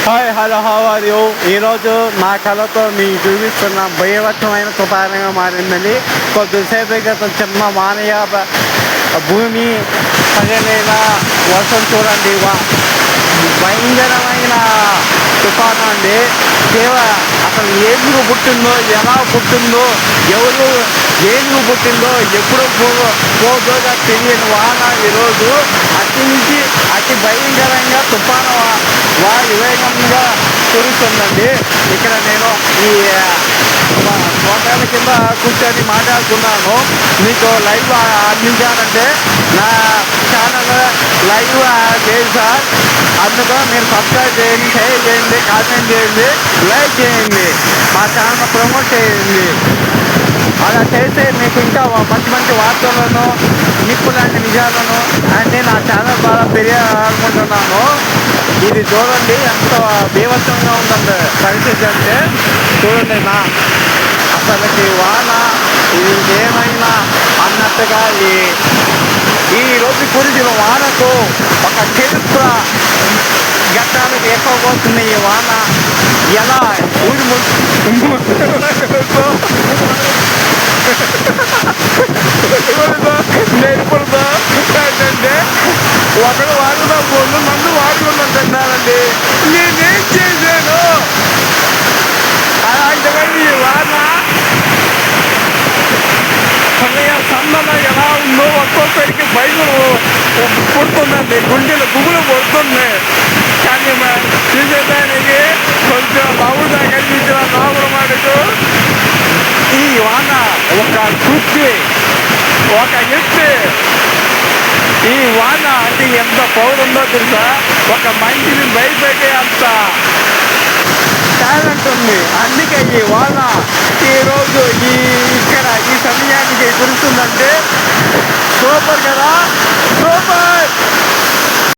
Hi hello how are you. ఈరోజు నా కళతో మీకు చూపిస్తున్న భయవత్తమైన తుఫానుగా మారిందండి. కొద్దిసేపు క్రితం చిన్న మానవ భూమి పగలేన వర్షం చూడండి. భయంకరమైన తుఫాను అండి. అసలు ఎందుకు పుట్టిందో, ఎలా పుట్టిందో, ఎవరు ఎందుకు పుట్టిందో, ఎప్పుడు పోదో తెలియని వాన ఈరోజు అతి భయంకరంగా తుఫాను వేగంగా కురుస్తుందండి. ఇక్కడ నేను ఈ తోటల కింద కూర్చొని మాట్లాడుతున్నాను. మీకు లైవ్ అందించానంటే నా ఛానల్ లైవ్ లేదు సార్. అందుకు మీరు సబ్స్క్రైబ్ చేయండి, షేర్ చేయండి, కామెంట్ చేయండి, లైక్ చేయండి, మా ఛానల్ ప్రమోట్ చేయండి. అలా చేస్తే మీకు ఇంకా మంచి మంచి వార్తలను, నిప్పు లాంటి నిజాలను అంటే నా ఛానల్ ద్వారా తెలియాలనుకుంటున్నాను. ఇది చూడండి ఎంత బీభత్సంగా ఉందండి పరిస్థితి అంటే. చూడండి అసలుకి వాన ఇది ఏమైనా అన్నట్టుగా ఈ రోజు కురిసిన వానకు ఒక చరిత్ర ఘట్టాలకు ఎక్కువ పోతుంది. ఈ వాన ఎలా ఊరి నేర్పులతో ఏంటంటే ఒకడు వాడుదా పోను నన్ను వాడుకుంటున్నానండి. నేనేం చేశాను? అలాంటివన్నీ ఈ వాన సందన ఎలా ఉందో ఒక్కొక్కరికి భయం పుడుతుందండి. గుండెలు గుగులు పడుతున్నాయి. కానీ చూసేదానికి కొంచెం నవ్వుదా కనిపించిన నాగుల మాటకు ఈ వాన ఒక తృప్తి, ఒక ఎత్తి. ఈ వాన అంటే ఎంత పౌరుందో తెలుసా? ఒక మనిషిని భయపెట్టే అంత టాలెంట్ ఉంది. అందుకే ఈ వాన ఈరోజు ఇక్కడ ఈ సమయానికి కురుస్తుందంటే